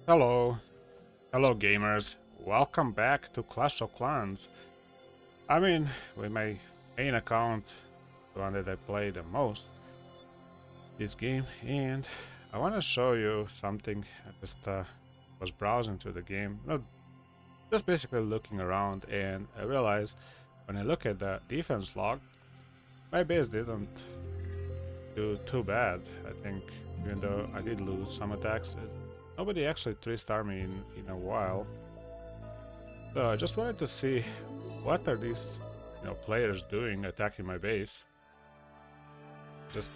Hello, hello gamers. Welcome back to Clash of Clans. With my main account, the one that I play the most, this game, and I want to show you something. I just was browsing through the game, not just basically looking around, and I realized when I look at the defense log, my base didn't do too bad. I think even though I did lose some attacks, nobody actually 3-star me in a while. So I just wanted to see what are these, players doing attacking my base. Just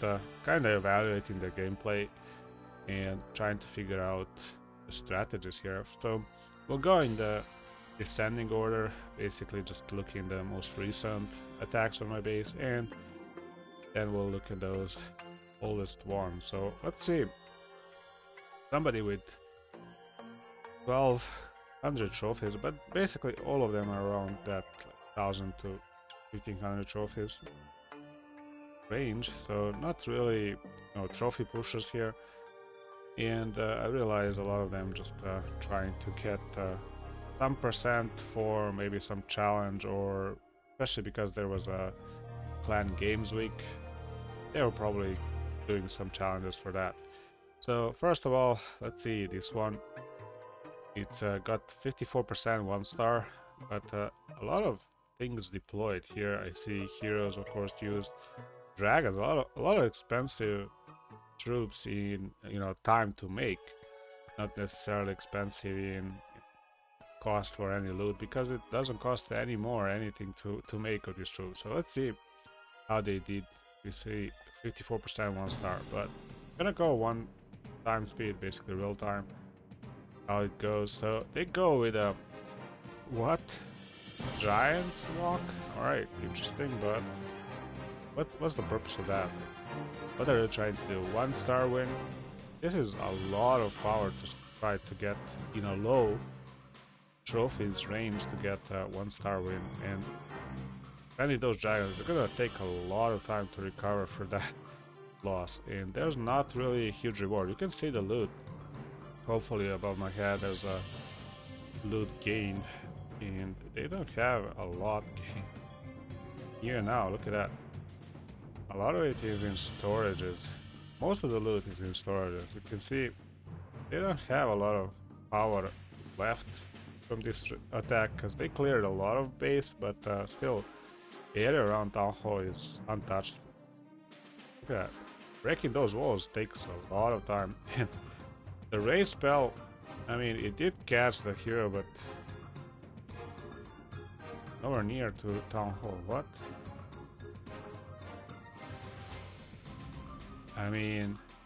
kind of evaluating the gameplay and trying to figure out the strategies here. So we'll go in the descending order, basically just looking the most recent attacks on my base, and then we'll look at those oldest ones. So let's see, somebody with 1200 trophies, but basically all of them are around that 1000 to 1500 trophies range, so not really trophy pushers here. And I realize a lot of them just trying to get some percent for maybe some challenge, or especially because there was a clan games week, they were probably doing some challenges for that. So first of all, let's see this one. It's got 54% 1-star, but a lot of things deployed here. I see heroes, of course, used dragons, a lot of expensive troops in time to make, not necessarily expensive in cost for any loot, because it doesn't cost any more anything to make of these troops. So let's see how they did. We see 54% 1-star, but I'm gonna go one time speed, basically real time, how it goes. So they go with a what, giants walk. All right, interesting, but what's the purpose of that? What are they trying to do? 1-star win? This is a lot of power to try to get in a low trophies range to get a 1-star win, and many those giants are gonna take a lot of time to recover for that loss, and there's not really a huge reward. You can see the loot. Hopefully above my head there's a loot gained, and they don't have a lot gained. Here now, look at that. A lot of it is in storages. Most of the loot is in storages. You can see they don't have a lot of power left from this attack, because they cleared a lot of base, but still the area around Town Hall is untouched. Look at that. Breaking those walls takes a lot of time. The raise spell, it did catch the hero, but nowhere near to Town Hall. What?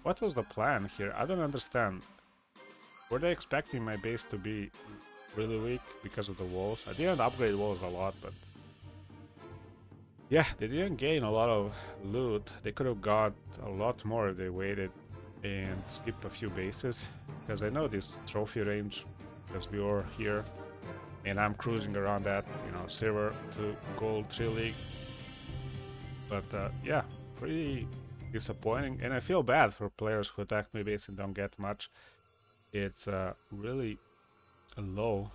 What was the plan here? I don't understand. Were they expecting my base to be really weak because of the walls? I didn't upgrade walls a lot, but yeah, they didn't gain a lot of loot. They could have got a lot more if they waited and skipped a few bases, because I know this trophy range, because we are here and I'm cruising around that, silver to gold 3 league. But yeah, pretty disappointing, and I feel bad for players who attack my base and don't get much. It's really low,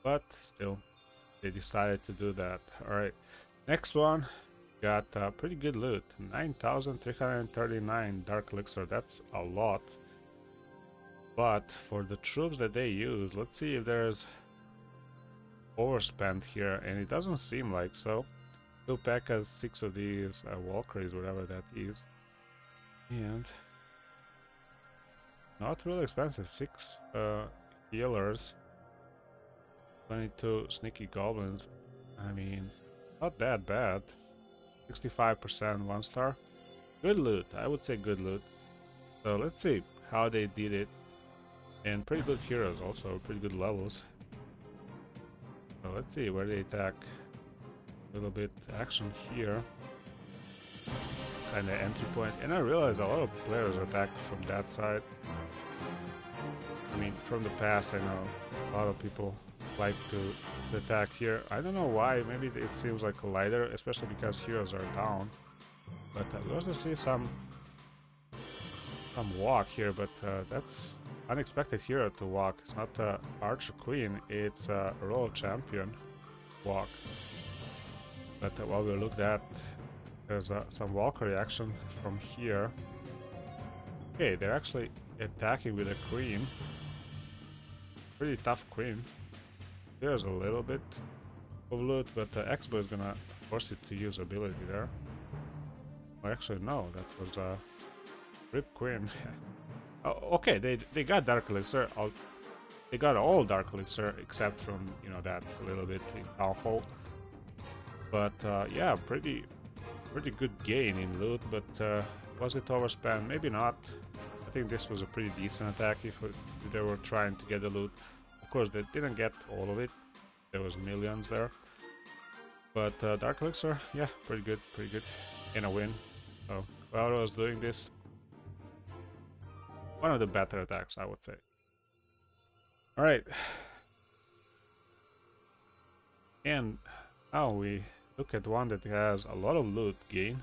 but still they decided to do that. All right, next one got pretty good loot, 9,339 dark elixir. That's a lot, but for the troops that they use, let's see if there's overspent here, and it doesn't seem like so. 2 has 6 of these Valkyries, whatever that is, and not really expensive. 6 healers, 22 sneaky goblins. Not that bad. 65% 1-star. Good loot, I would say good loot. So let's see how they did it. And pretty good heroes also, pretty good levels. So let's see where they attack. A little bit action here. Kind of entry point. And I realize a lot of players attack from that side. From the past, I know a lot of people like to attack here. I don't know why. Maybe it seems like lighter, especially because heroes are down. But we also see some walk here, but that's unexpected hero to walk. It's not a Archer Queen, it's a Royal Champion walk. But while we looked at, there's some Valkyrie action from here. Okay, they're actually attacking with a Queen. Pretty tough Queen. There's a little bit of loot, but X-Bow is gonna force it to use ability there. Well, actually, no, that was a Rip Queen. Oh, okay, they got Dark Elixir. They got all Dark Elixir except from, you know, that little bit in Town Hall. But yeah, pretty good gain in loot. But was it overspent? Maybe not. I think this was a pretty decent attack if they were trying to get the loot. Of course, they didn't get all of it. There was millions there. But Dark Elixir, yeah, pretty good, and a win. So while I was doing this, one of the better attacks, I would say. All right, and now we look at one that has a lot of loot gain.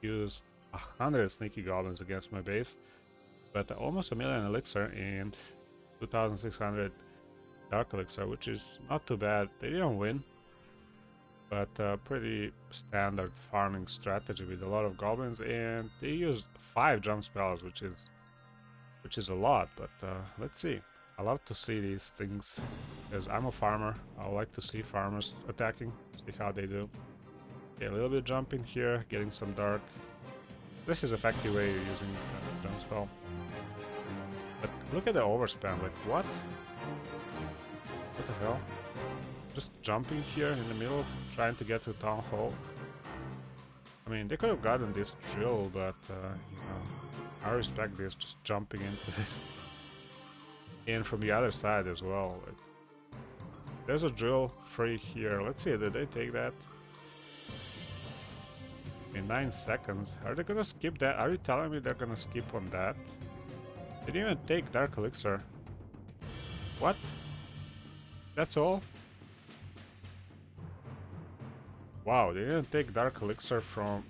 Use 100 sneaky goblins against my base, but almost a million elixir and 2,600 dark elixir, which is not too bad. They didn't win, but pretty standard farming strategy with a lot of goblins, and they used 5 jump spells, which is a lot. But let's see. I love to see these things, because I'm a farmer. I like to see farmers attacking, see how they do. Okay, a little bit jumping here, getting some dark. This is effective way of using jump spell. But look at the overspam, like what? What the hell? Just jumping here in the middle, trying to get to Town Hall. I mean, they could have gotten this drill, but you know, I respect this, just jumping into this. And from the other side as well. Like, there's a drill free here. Let's see, did they take that? In 9 seconds. Are they gonna skip that? Are you telling me they're gonna skip on that? They didn't even take Dark Elixir. What? That's all? Wow, they didn't take Dark Elixir from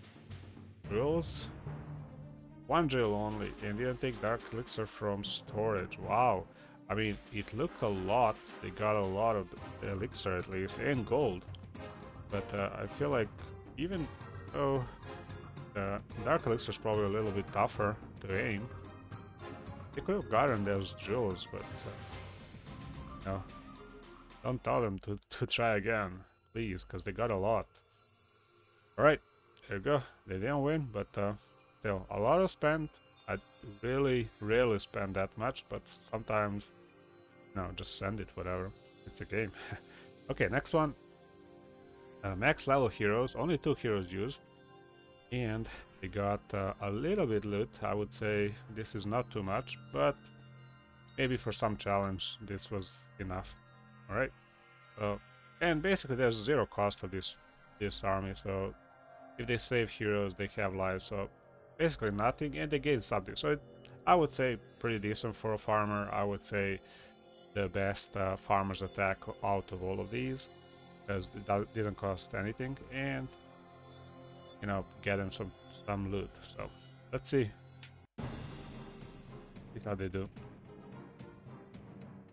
drills? One drill only, and didn't take Dark Elixir from storage. Wow. I mean, it looked a lot. They got a lot of elixir at least, and gold. But I feel like even though Dark Elixir is probably a little bit tougher to aim, they could have gotten those drills, but no. Don't tell them to try again, please, because they got a lot. Alright, there you go. They didn't win, but still, a lot of spend. I really rarely spend that much, but sometimes, no, just send it, whatever. It's a game. Okay, next one. Max level heroes, only 2 heroes used. And they got a little bit loot. I would say this is not too much, but maybe for some challenge this was enough. Alright. And basically there's 0 cost for this army, so if they save heroes they have lives, so basically nothing, and they gain something. So I would say pretty decent for a farmer. I would say the best farmer's attack out of all of these, because it didn't cost anything, and you know, get them some loot. So let's see how they do.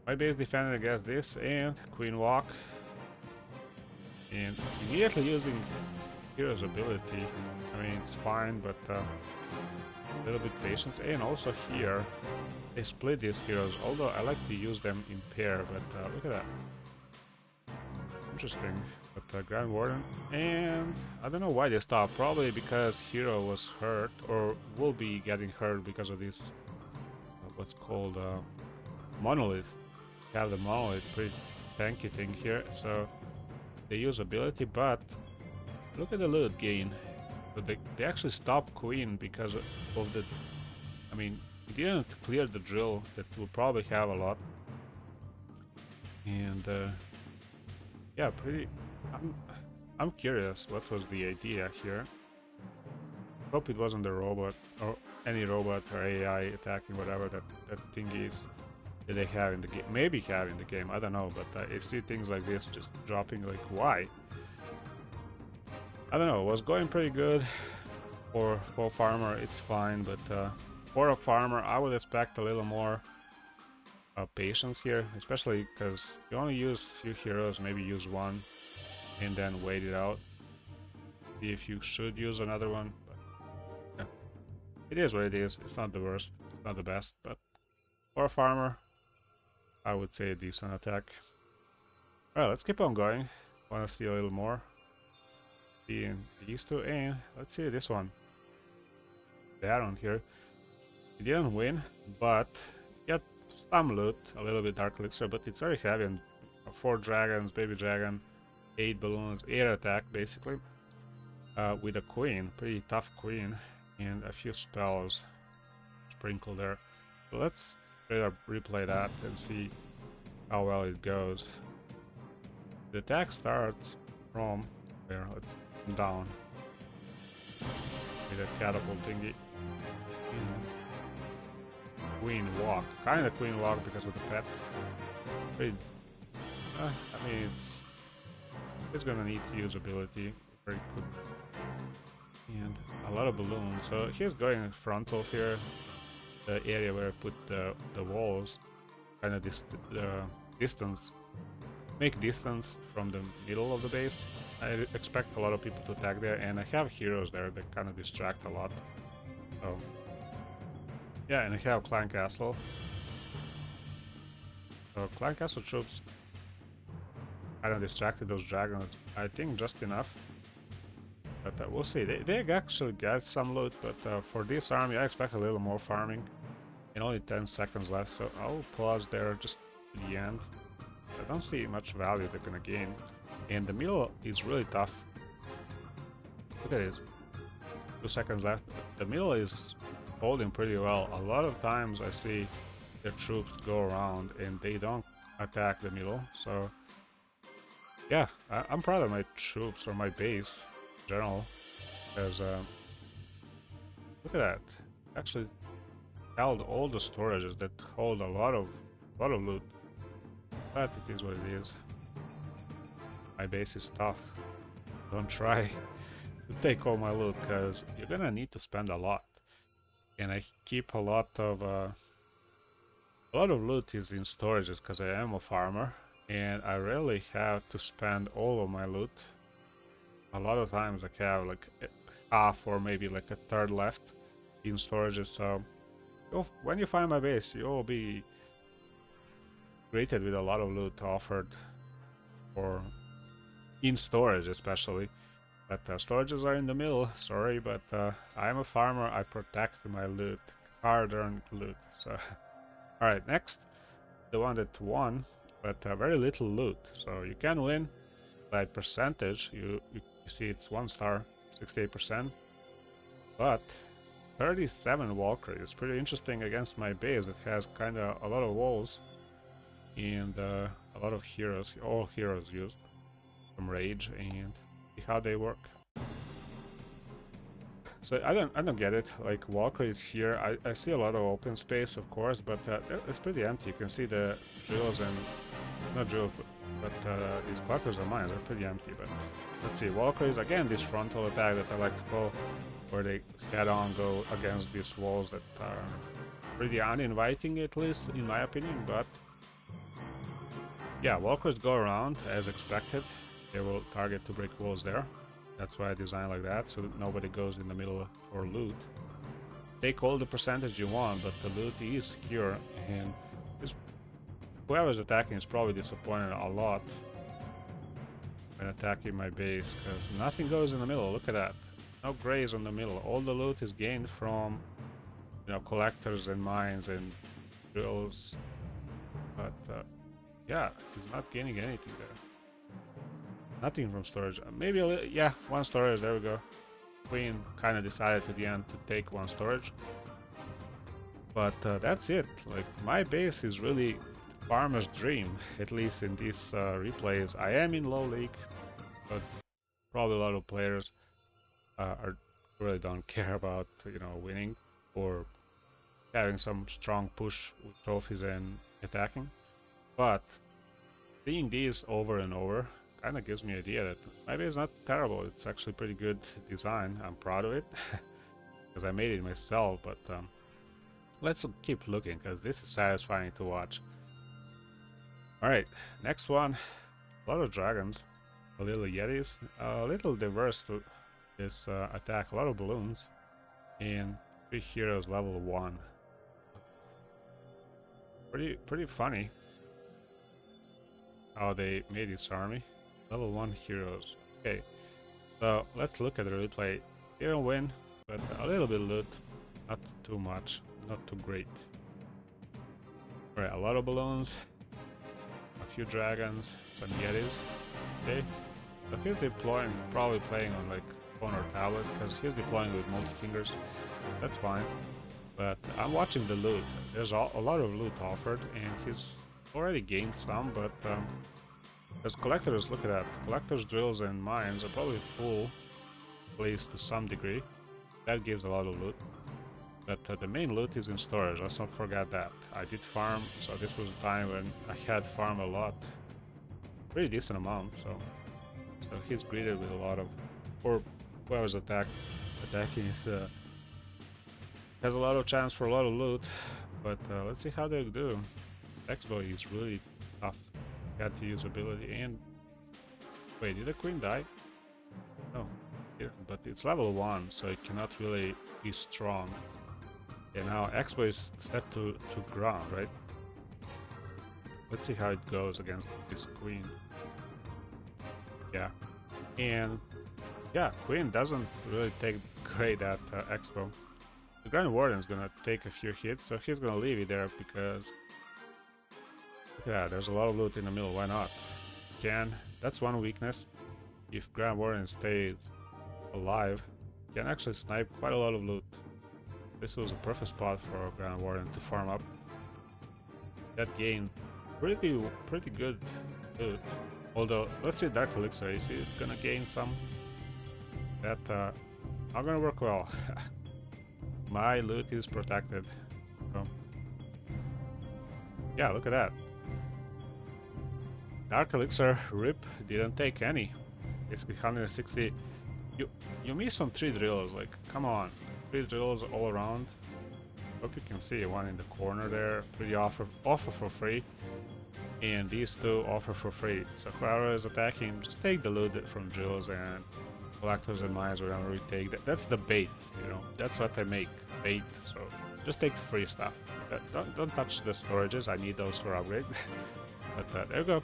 My base defended against this, and Queen Walk, and immediately using hero's ability. I mean, it's fine, but a little bit patience. And also here they split these heroes, although I like to use them in pair. But look at that, interesting. But Grand Warden, and I don't know why they stopped. Probably because hero was hurt, or will be getting hurt because of this what's called monolith. Have the monolith, pretty tanky thing here, so they use ability. But look at the loot gain. So they actually stopped Queen because of the, I mean, he didn't clear the drill that will probably have a lot. And yeah, pretty, I'm curious what was the idea here. Hope it wasn't the robot, or any robot or AI attacking whatever that thing is that they have in the game. Maybe have in the game, I don't know, but I see things like this just dropping, like why? I don't know, it was going pretty good for farmer, it's fine, but for a farmer I would expect a little more. patience here, especially because you only use a few heroes, maybe use one and then wait it out. See if you should use another one. But yeah, it is what it is. It's not the worst, it's not the best, but for a farmer, I would say a decent attack. Alright, let's keep on going. Want to see a little more. Seeing these two, and let's see this one. Baron here. He didn't win, but got some loot, a little bit dark elixir, but it's very heavy. And 4 dragons, baby dragon, 8 balloons, 8 attack basically. With a queen, pretty tough queen, and a few spells sprinkled there. So let's straight up replay that and see how well it goes. The attack starts from there. Let's come down with a catapult thingy. Queen walk, kind of queen walk because of the pet. Pretty, I mean, it's gonna need to use ability very quick. And a lot of balloons. So he's going frontal here, the area where I put the walls, kind of distance, make distance from the middle of the base. I expect a lot of people to attack there, and I have heroes there that kind of distract a lot. So yeah, and I have Clan Castle. So Clan Castle troops kind of distracted those dragons, I think just enough. But we'll see. They actually get some loot, but for this army I expect a little more farming. And only 10 seconds left, so I'll pause there just to the end. I don't see much value they're gonna gain. And the middle is really tough. Look at this. 2 seconds left. The middle is holding pretty well. A lot of times I see the troops go around and they don't attack the middle. So yeah, I'm proud of my troops or my base in general. Because look at that. Actually held all the storages that hold a lot of loot. But it is what it is. My base is tough. Don't try to take all my loot, because you're gonna need to spend a lot. And I keep a lot of loot is in storages because I am a farmer, and I rarely have to spend all of my loot. A lot of times I have like half or maybe like a third left in storages. So when you find my base, you'll be greeted with a lot of loot offered, or in storage especially. But storages are in the middle, sorry, but I'm a farmer, I protect my loot, hard-earned loot. So, alright, next, the one that won, but very little loot. So you can win by percentage, you see it's 1 star, 68%, but 37 Walker is pretty interesting against my base that has kind of a lot of walls and a lot of heroes, all heroes used from rage, and see how they work. So I don't get it. Like Walker is here. I see a lot of open space, of course, but it's pretty empty. You can see the drills and not drills, but these clusters of mines are pretty empty. But let's see. Walker is again this frontal attack that I like to call, where they head-on go against these walls that are pretty uninviting, at least in my opinion. But yeah, Walkers go around as expected. They will target to break walls there. That's why I designed like that, so that nobody goes in the middle for loot. Take all the percentage you want, but the loot is secure, and whoever's attacking is probably disappointed a lot when attacking my base, because nothing goes in the middle. Look at that. No grays on the middle. All the loot is gained from, you know, collectors and mines and drills. But yeah, he's not gaining anything there. Nothing from storage. Maybe a little, yeah, 1 storage, there we go. Queen kind of decided at the end to take 1 storage. But that's it. Like, my base is really farmer's dream, at least in these replays. I am in low league, but probably a lot of players really don't care about, you know, winning or having some strong push with trophies and attacking. But seeing these over and over kind of gives me an idea that maybe it's not terrible. It's actually pretty good design. I'm proud of it because I made it myself. But let's keep looking, because this is satisfying to watch. Alright, next one. A lot of dragons, a little yetis, a little diverse to this attack, a lot of balloons, and 3 heroes level 1. Pretty funny how they made this army. Level 1 heroes. Okay, so let's look at the replay. Didn't win, but a little bit loot, not too much, not too great. Alright, a lot of balloons, a few dragons, some yetis. Okay, so he's deploying, probably playing on like phone or tablet, because he's deploying with multi-fingers. That's fine. But I'm watching the loot. There's a lot of loot offered, and he's already gained some, but as collectors, look at that. Collectors, drills, and mines are probably full, at least to some degree. That gives a lot of loot. But the main loot is in storage, let's not forget that. I did farm, so this was a time when I had farmed a lot. Pretty decent amount, so he's greeted with a lot of, or whoever's attacking is, has a lot of chance for a lot of loot. But let's see how they do. X-Bow is really tough. Got to use ability and... Wait, did the queen die? No, but it's level 1, so it cannot really be strong. And now X-Bow is set to ground, right? Let's see how it goes against this queen. Yeah, and yeah, queen doesn't really take great at X-Bow. The Grand Warden's gonna take a few hits, so he's gonna leave it there because... Yeah, there's a lot of loot in the middle, why not? That's one weakness. If Grand Warden stays alive, you can actually snipe quite a lot of loot. This was a perfect spot for Grand Warden to farm up. That gained pretty good loot. Although, let's see Dark Elixir, is he gonna gain some? That not gonna work well. My loot is protected. So, yeah, look at that. Dark Elixir, RIP, didn't take any. Basically 160. You miss on 3 drills, like, come on. 3 drills all around. Hope you can see one in the corner there. 3 offer for free. And these 2 offer for free. So whoever is attacking, just take the loot from drills, and collectors and mines are gonna retake that. That's the bait, you know. That's what I make, bait. So just take the free stuff. Don't touch the storages. I need those for upgrade. But there you go.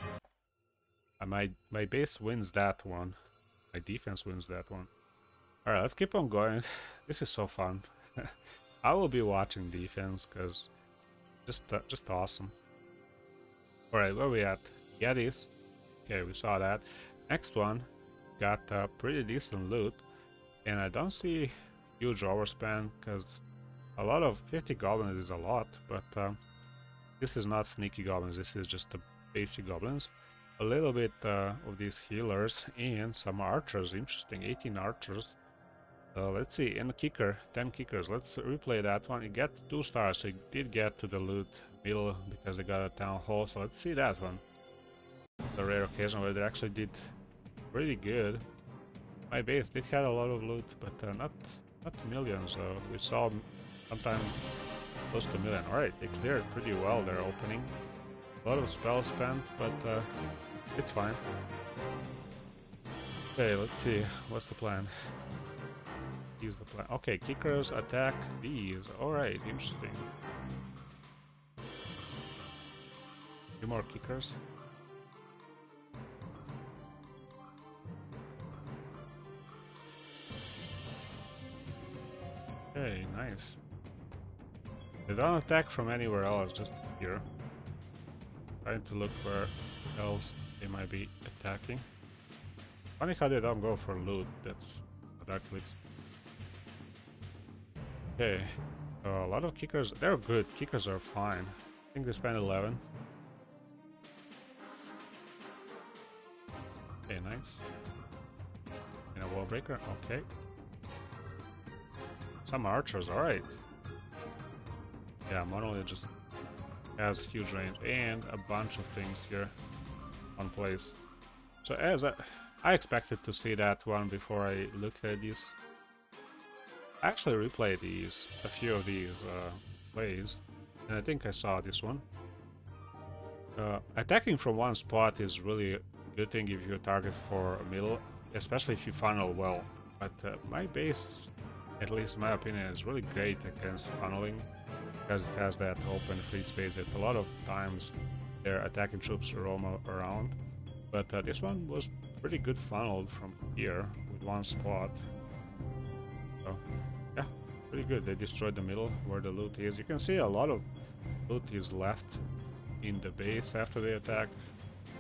My base wins that one. My defense wins that one. Alright, let's keep on going. This is so fun. I will be watching defense because just awesome. Alright, where we at? Yetis. Okay, we saw that. Next one got pretty decent loot, and I don't see huge overspend because a lot of 50 goblins is a lot, but this is not sneaky goblins. This is just the basic goblins. A little bit of these healers and some archers. Interesting, 18 archers. Let's see, and a kicker, 10 kickers. Let's replay that one. It got 2 stars, so it did get to the loot middle because they got a town hall. So let's see that one. The rare occasion where they actually did pretty good. My base did have a lot of loot, but not millions. We saw sometimes close to a million. Alright, they cleared pretty well their opening. A lot of spells spent, but it's fine. Okay, let's see. What's the plan? Use the plan. Okay, kickers attack these. Alright, interesting. 2 more kickers. Okay, nice. They don't attack from anywhere else, just here. Trying to look where else they might be attacking. Funny how they don't go for loot. That's a dark glitch. Okay, so a lot of kickers. They're good. Kickers are fine. I think they spent 11. Okay, nice. And a wall breaker. Okay. Some archers. All right. Yeah, Monolith just has huge range and a bunch of things here on place. So as I expected to see that one before I looked at these. I actually replayed a few of these plays, and I think I saw this one. Attacking from one spot is really a good thing if you target for a middle, especially if you funnel well. But my base, at least in my opinion, is really great against funneling because it has that open free space that a lot of times their attacking troops roam around. But this one was pretty good funneled from here with one spot. So yeah, pretty good. They destroyed the middle where the loot is. You can see a lot of loot is left in the base after they attack,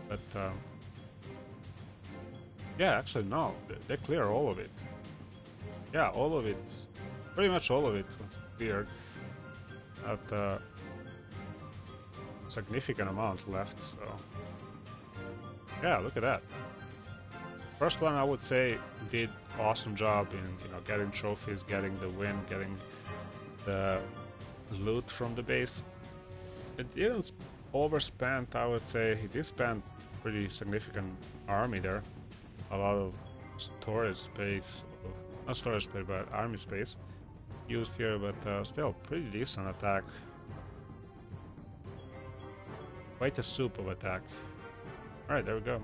but yeah, actually no, they clear all of it. Yeah, all of it, pretty much all of it was cleared. Not significant amount left, so yeah, look at that. First one, I would say, did awesome job in getting trophies, getting the win, getting the loot from the base. It didn't overspend, I would say. He did spend pretty significant army there. A lot of storage space, not storage space, but army space used here, but still pretty decent attack. Quite a soup of attack. Alright, there we go.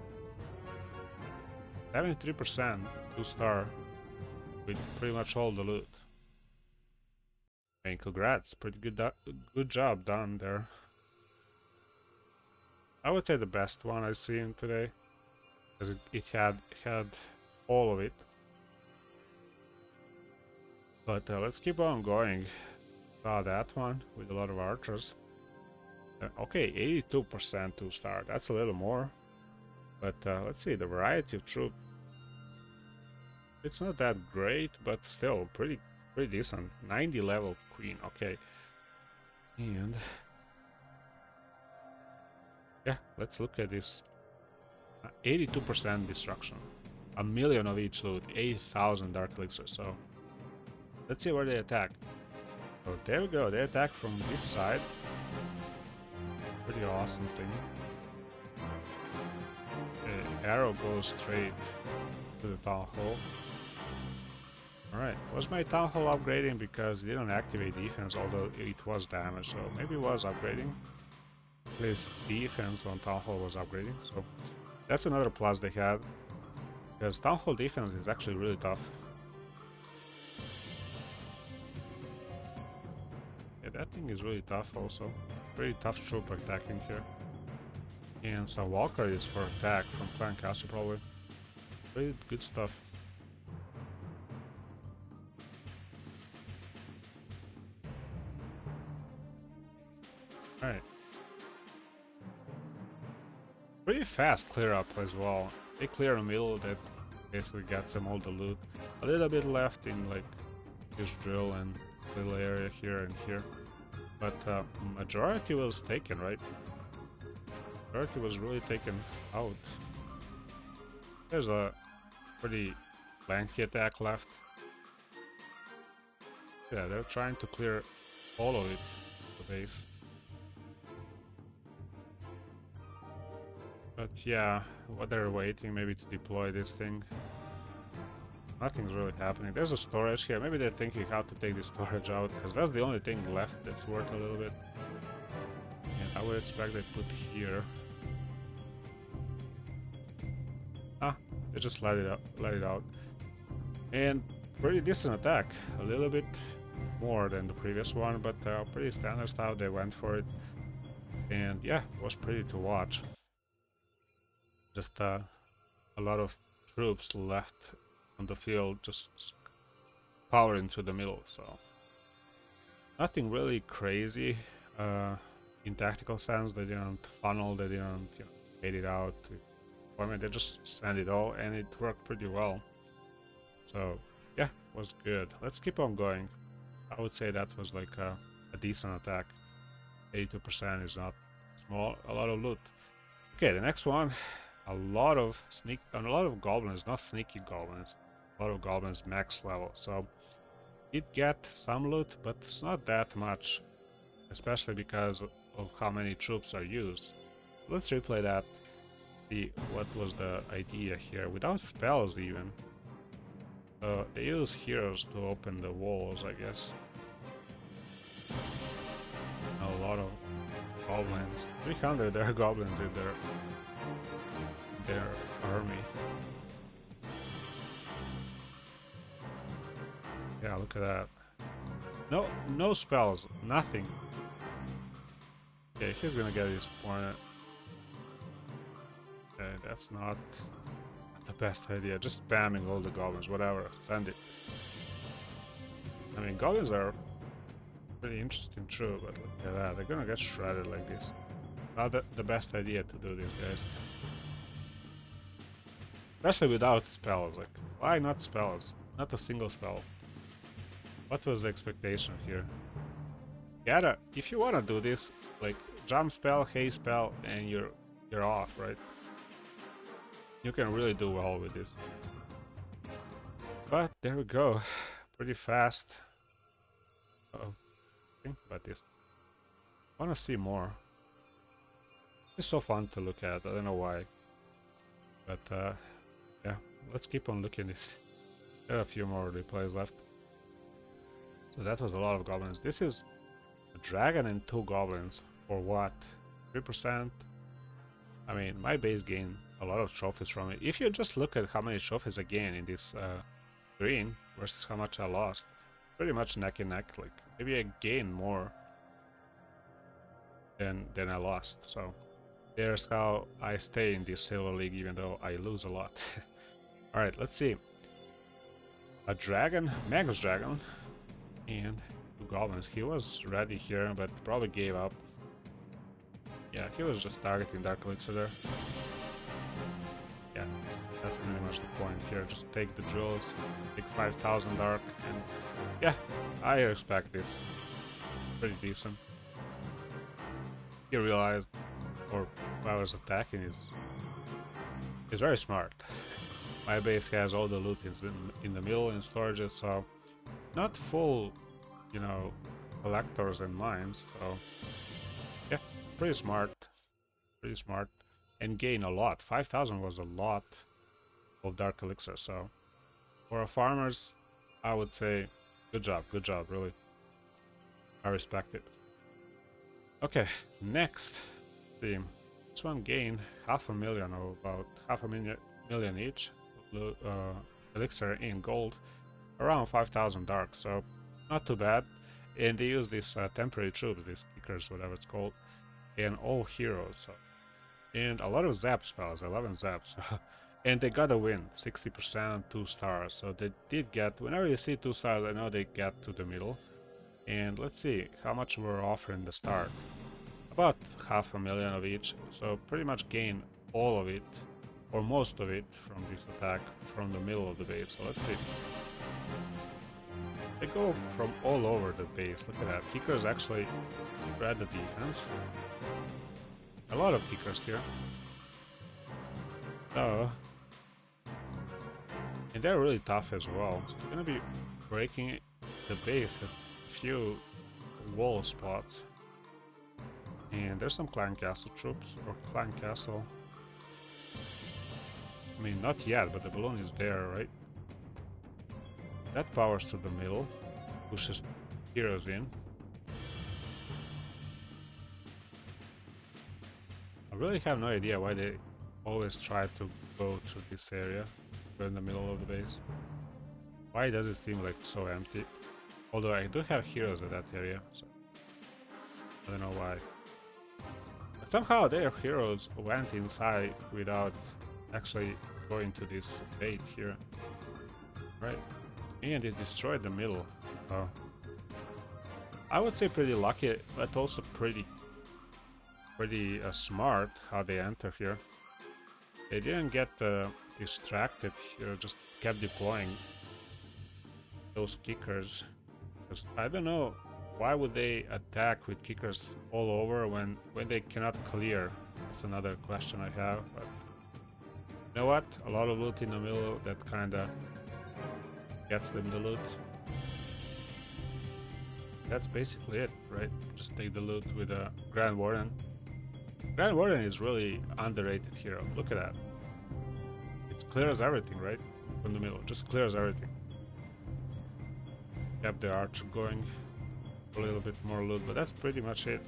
73%, 2-star, with pretty much all the loot. And congrats, pretty good job done there. I would say the best one I've seen today, because it had all of it. But let's keep on going. Saw that one with a lot of archers. Okay, 82% 2-star. That's a little more. But let's see, the variety of troop. It's not that great, but still pretty decent. 90 level queen. Okay, and yeah, let's look at this. 82% destruction. A million of each loot. 8,000 dark elixirs. So let's see where they attack. So there we go. They attack from this side. Pretty awesome thing. The arrow goes straight to the town hall. Alright, was my town hall upgrading because it didn't activate defense, although it was damaged, so maybe it was upgrading. At least defense on town hall was upgrading, so that's another plus they had, because town hall defense is actually really tough. Yeah, that thing is really tough also. Pretty tough troop attacking here. And some Valkyries for attack from Clan Castle probably. Pretty good stuff. Alright. Pretty fast clear up as well. They clear a middle that basically gets them all the loot. A little bit left in like this drill and little area here and here. But majority was taken, right? Majority was really taken out. There's a pretty lengthy attack left. Yeah, they're trying to clear all of it, the base. But yeah, what they're waiting maybe to deploy this thing. Nothing's really happening. There's a storage here. Maybe they're thinking how to take the storage out, because that's the only thing left that's worth a little bit. And I would expect they put here. Ah, they just let it out. And pretty decent attack. A little bit more than the previous one, but pretty standard style. They went for it. And yeah, it was pretty to watch. Just a lot of troops left on the field, just powering through the middle, so nothing really crazy in tactical sense. They didn't funnel, they didn't fade it out. I mean, they just sent it all, and it worked pretty well. So yeah, it was good. Let's keep on going. I would say that was like a decent attack. 82% is not small. A lot of loot. Okay, the next one. A lot of goblins, not sneaky goblins. A lot of goblins max level, so it get some loot, but it's not that much, especially because of how many troops are used. Let's replay that, see what was the idea here, without spells even. They use heroes to open the walls, I guess. A lot of goblins. 300 there are goblins in their army. Yeah, look at that. No spells, nothing. Okay, he's gonna get disappointed. Okay, that's not the best idea. Just spamming all the goblins, whatever. Send it. I mean, goblins are pretty interesting, true, but look at that. They're gonna get shredded like this. Not the best idea to do this, guys. Especially without spells. Like, why not spells? Not a single spell. What was the expectation here? If you wanna do this, like jump spell, haste spell, and you're off, right? You can really do well with this. But there we go. Pretty fast. Uh-oh. Think about this. I wanna see more. It's so fun to look at. I don't know why. But yeah, let's keep on looking at this. There are a few more replays left. So that was a lot of goblins. This is a dragon and 2 goblins. For what? 3%? I mean, my base gained a lot of trophies from it. If you just look at how many trophies I gained in this green versus how much I lost, pretty much neck and neck. Like, maybe I gained more than I lost. So there's how I stay in this silver league even though I lose a lot. Alright, let's see. A dragon, Magus dragon, and 2 goblins. He was ready here, but probably gave up. Yeah, he was just targeting Dark Elixir there. Yeah, that's pretty much the point here. Just take the jewels, take 5,000 Dark, and yeah, I respect this. Pretty decent. He realized, or whoever's attacking is very smart. My base has all the loot in the middle in storages, so not full, you know, collectors and mines. So yeah, pretty smart, and gain a lot. 5,000 was a lot of Dark Elixir. So for a farmers, I would say good job, really. I respect it. Okay, next theme. This one gained 500,000 or about 500,000 each. Elixir in gold, around 5,000 dark, so not too bad. And they use these temporary troops, these kickers, whatever it's called, and all heroes. So. And a lot of zap spells, 11 zaps. And they got a win, 60%, 2 stars. So they did get, whenever you see 2 stars, I know they get to the middle. And let's see how much we're offering the start. About 500,000 of each, so pretty much gain all of it, or most of it, from this attack from the middle of the base. So let's see. They go from all over the base. Look at that. Kickers actually spread the defense. A lot of kickers here. So, and they're really tough as well. So it's gonna be breaking the base at a few wall spots. And there's some clan castle troops, or clan castle. I mean, not yet, but the balloon is there, right? That powers to the middle, pushes heroes in. I really have no idea why they always try to go through this area, go in the middle of the base. Why does it seem like so empty? Although I do have heroes in that area, so I don't know why. But somehow their heroes went inside without actually going to this bait here. Right. And it destroyed the middle. Oh. I would say pretty lucky, but also pretty smart how they enter here. They didn't get distracted here, just kept deploying those kickers. Because I don't know, why would they attack with kickers all over when they cannot clear? That's another question I have. But you know what? A lot of loot in the middle that kinda gets them the loot. That's basically it, right? Just take the loot with a Grand Warden. Grand Warden is really underrated hero. Look at that. It clears everything, right? From the middle, just clears everything. Kept the archer going, a little bit more loot, but that's pretty much it.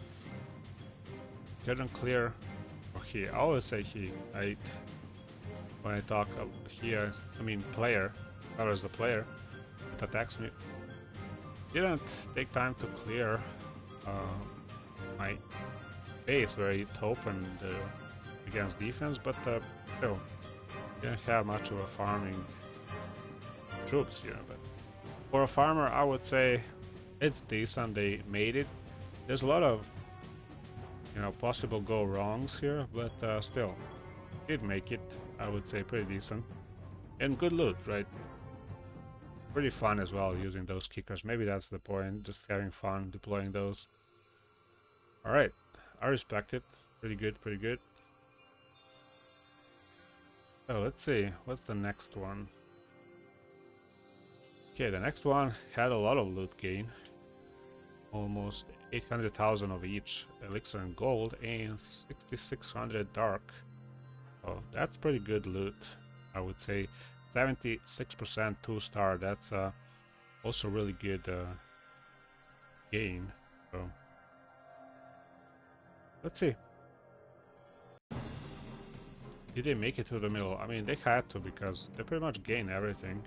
couldn't clear, or he, I always say he, when I talk here, I mean player, or as the player that attacks me, didn't take time to clear my base where it opened against defense, but still didn't have much of a farming troops here. But for a farmer, I would say it's decent. They made it. There's a lot of possible go wrongs here, but still did make it. I would say pretty decent and good loot, right? Pretty fun as well using those kickers. Maybe that's the point, just having fun deploying those. All right, I respect it. Pretty good, pretty good. So let's see, what's the next one? Okay, the next one had a lot of loot gain. Almost 800,000 of each elixir and gold and 6,600 dark. So that's pretty good loot, I would say. 76% 2-star, that's also really good gain. So let's see. Did they make it to the middle? I mean, they had to because they pretty much gain everything.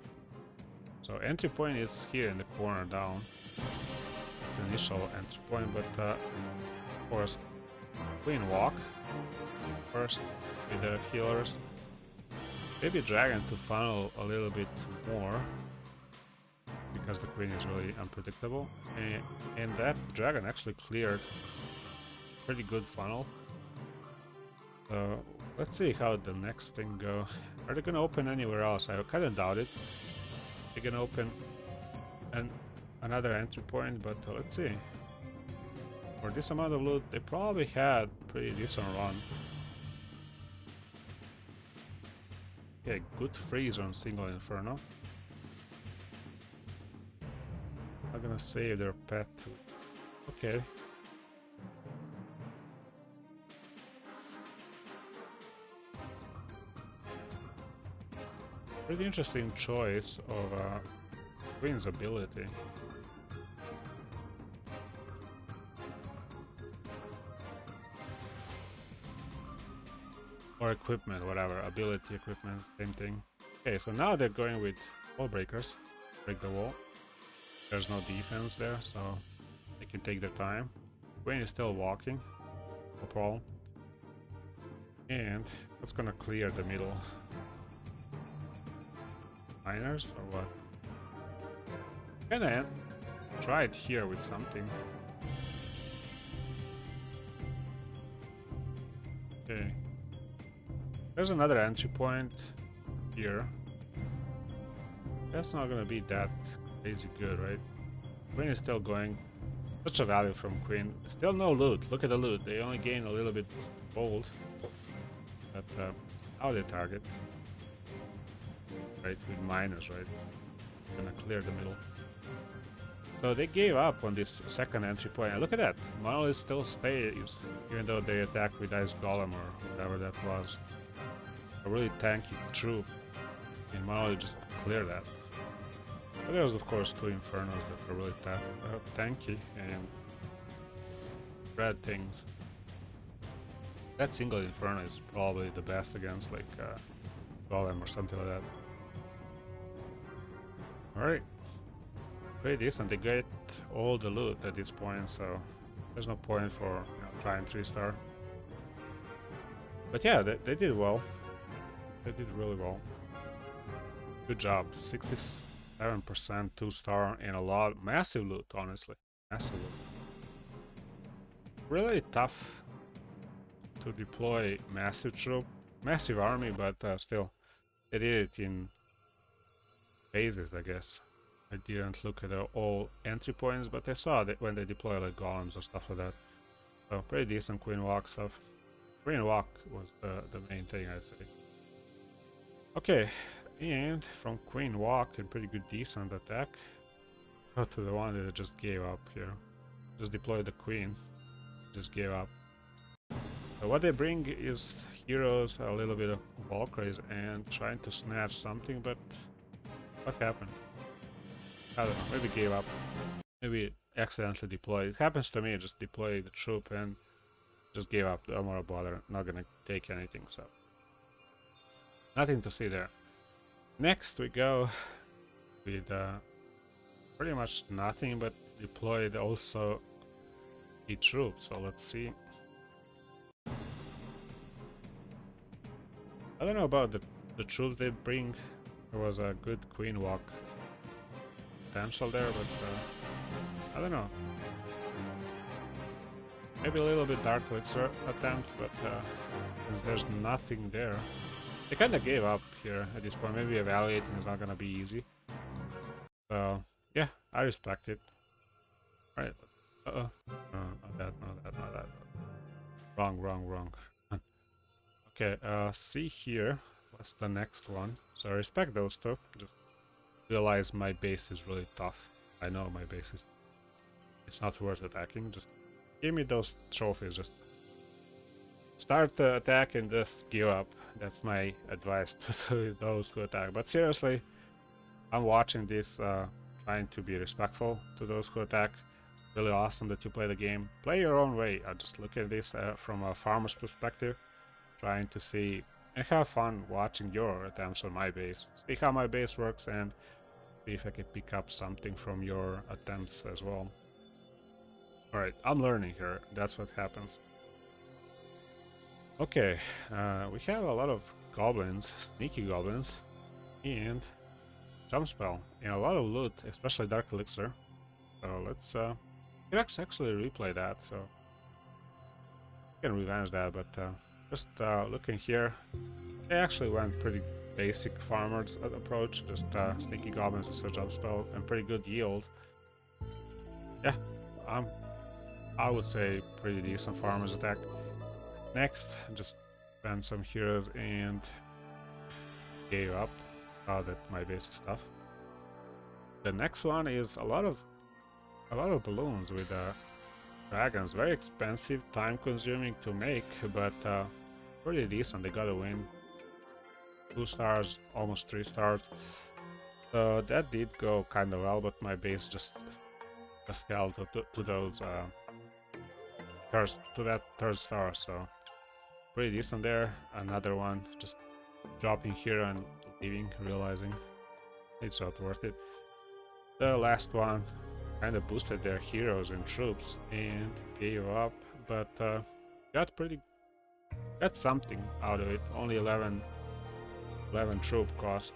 So entry point is here in the corner down. It's the initial entry point, but of course, Queen walk first with the healers. Maybe Dragon to funnel a little bit more because the Queen is really unpredictable. And that Dragon actually cleared pretty good funnel. So let's see how the next thing go. Are they gonna open anywhere else? I kind of doubt it. They're gonna open another entry point, but let's see. For this amount of loot, they probably had pretty decent run. Okay, good freeze on single Inferno. I'm gonna save their pet. Okay. Pretty interesting choice of Queen's ability. Or equipment, whatever. Ability, equipment, same thing. Okay, so now they're going with wall breakers. Break the wall. There's no defense there, so they can take their time. Queen is still walking. No problem. And that's gonna clear the middle. Miners or what? Kinda try it here with something. Okay. There's another entry point here. That's not gonna be that crazy good, right? Queen is still going. Such a value from Queen. Still no loot. Look at the loot. They only gain a little bit gold. But how they target? Right, with miners, right? Gonna clear the middle. So they gave up on this second entry point. And look at that. Monolith still stays, even though they attack with Ice Golem or whatever that was. A really tanky troop. And Monolith just clear that. But there's of course two Infernos that are really tanky and red things. That single Inferno is probably the best against like Golem or something like that. Alright. Pretty decent. They get all the loot at this point, so there's no point for trying 3-star. But yeah, they did well. They did really well. Good job. 67% 2-star and a lot, massive loot, honestly. Massive loot. Really tough to deploy massive troop, massive army, but still, they did it in phases, I guess. I didn't look at all entry points, but I saw that when they deploy like golems or stuff like that. So pretty decent Queen Walk stuff. Queen Walk was the main thing, I'd say. Okay, and from Queen Walk and pretty good decent attack, go to the one that just gave up here. Just deployed the Queen, just gave up. So what they bring is heroes, a little bit of Valkyries, and trying to snatch something, but what happened? I don't know, maybe gave up. Maybe accidentally deployed. It happens to me, just deploy the troop and just gave up. No more bother. Not gonna take anything. So nothing to see there. Next we go with pretty much nothing, but deployed also the troops. So let's see. I don't know about the troops they bring. There was a good queen walk potential there, but I don't know. Maybe a little bit dark elixir attempt, but since there's nothing there, they kind of gave up here at this point. Maybe evaluating is not gonna be easy. So yeah, I respect it. All right. Uh-oh. No, not that, not that, not that. Wrong, wrong, wrong. Okay, see here. What's the next one? So I respect those two. Just realize my base is really tough. I know my base is... It's not worth attacking. Just give me those trophies. Just start the attack and just give up. That's my advice to those who attack. But seriously, I'm watching this, trying to be respectful to those who attack. Really awesome that you play the game. Play your own way. I just look at this from a farmer's perspective, trying to see and have fun watching your attempts on my base. See how my base works and see if I can pick up something from your attempts as well. Alright, I'm learning here. That's what happens. Okay, we have a lot of goblins, sneaky goblins, and jump spell, and a lot of loot, especially dark elixir. So let's actually replay that. So I can revenge that, but just looking here, they actually went pretty basic farmers approach, just sneaky goblins with a jump spell and pretty good yield. Yeah, I would say pretty decent farmers attack. Next, just spend some heroes and gave up. That my basic stuff. The next one is a lot of balloons with dragons. Very expensive, time consuming to make, but pretty decent. They got a win. 2 stars, almost 3 stars. So that did go kind of well, but my base just held to those that third star. So pretty decent there. Another one just dropping here and leaving, realizing it's not worth it. The last one kind of boosted their heroes and troops and gave up, but got something out of it. Only 11 troop cost.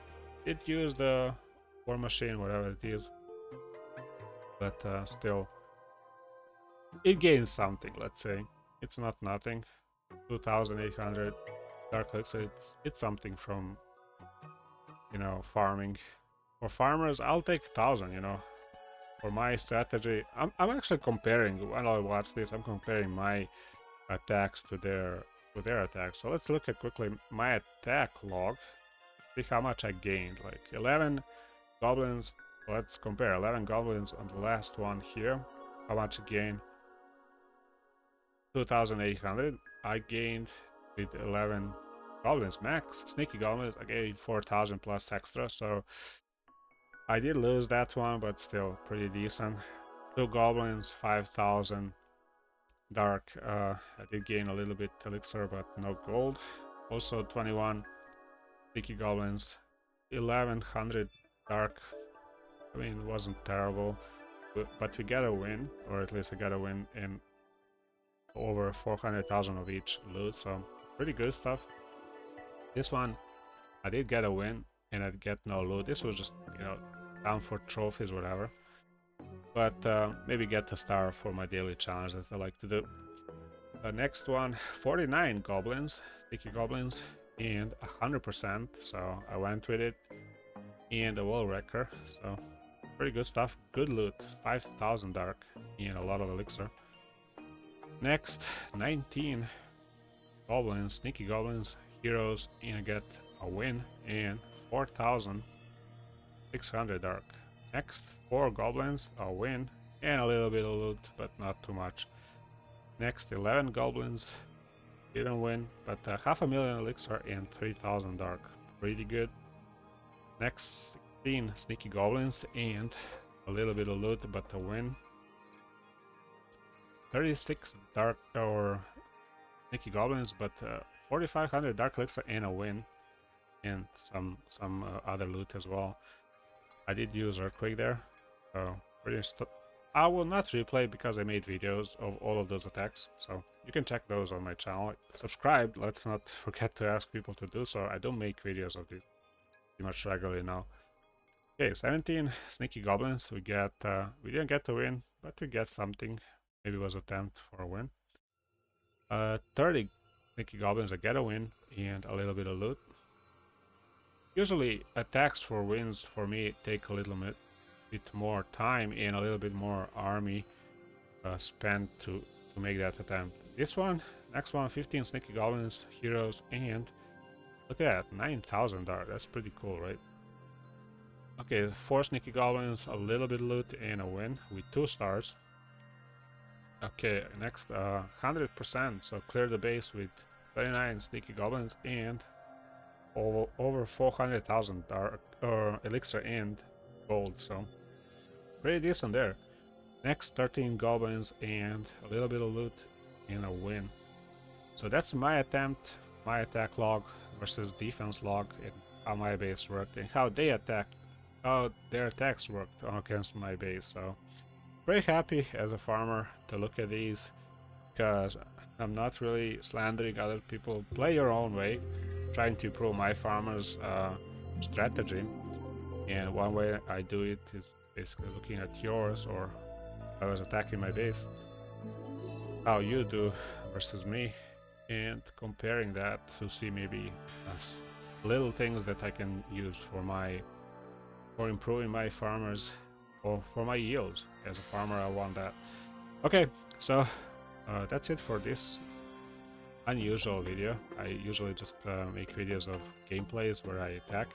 It used the war machine, whatever it is, but still, it gains something. Let's say it's not nothing. 2,800 dark elixir. It's something from, you know, farming. For farmers, I'll take 1,000. You know, for my strategy, I'm actually comparing. When I watch this, I'm comparing my attacks to their attacks. So let's look at quickly my attack log. See how much I gained. Like 11 goblins. Let's compare 11 goblins on the last one here. How much I gained? 2,800. I gained with 11 goblins max. Sneaky goblins, I gained 4,000 plus extra. So I did lose that one, but still pretty decent. 2 goblins, 5,000 dark. I did gain a little bit elixir, but no gold. Also 21 sneaky goblins, 1,100 dark. I mean, it wasn't terrible, but we got a win, or at least I got a win in over 400,000 of each loot, so pretty good stuff. This one, I did get a win, and I get no loot. This was just, you know, down for trophies, whatever. But maybe get a star for my daily challenge that I like to do. The next one, 49 goblins, sticky goblins, and 100%, so I went with it. And a wall wrecker, so pretty good stuff. Good loot, 5,000 dark, and a lot of elixir. Next, 19 goblins, sneaky goblins, heroes, and I get a win, and 4,600 dark. Next, 4 goblins, a win, and a little bit of loot, but not too much. Next, 11 goblins, didn't win, but 500,000 elixir and 3,000 dark. Pretty good. Next, 16 sneaky goblins and a little bit of loot, but a win. 36 dark or sneaky goblins, but 4,500 dark elixir and a win, and some other loot as well. I did use earthquake there, so I will not replay because I made videos of all of those attacks, so you can check those on my channel. Subscribe, let's not forget to ask people to do so. I don't make videos of this pretty much regularly now. Okay, 17 sneaky goblins. We didn't get to win, but we get something. Maybe it was attempt for a win. 30 sneaky goblins. I get a win and a little bit of loot. Usually attacks for wins for me take a little bit more time and a little bit more army spent to make that attempt. This one, next one, 15 sneaky goblins, heroes, and look at that, 9,000 dark. That's pretty cool, right? Okay, 4 sneaky goblins, a little bit loot, and a win with 2 stars. Okay, next 100%, so clear the base with 39 sneaky goblins and over 400,000 elixir and gold, so pretty decent there. Next 13 goblins and a little bit of loot and a win. So that's my attempt, my attack log versus defense log, and how my base worked and how their attacks worked against my base. So very happy as a farmer to look at these, because I'm not really slandering other people. Play your own way, trying to improve my farmers strategy, and one way I do it is basically looking at yours, or I was attacking my base, how you do versus me, and comparing that to see maybe little things that I can use for improving my farmers or for my yields. As a farmer, I want that. Okay, so that's it for this unusual video. I usually just make videos of gameplays where I attack,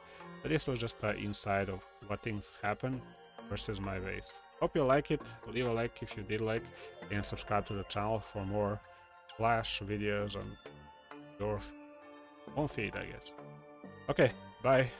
but this was just inside of what things happen versus my base. Hope you like it. Leave a like if you did like, and subscribe to the channel for more Flash videos on your own feed, I guess. Okay, bye.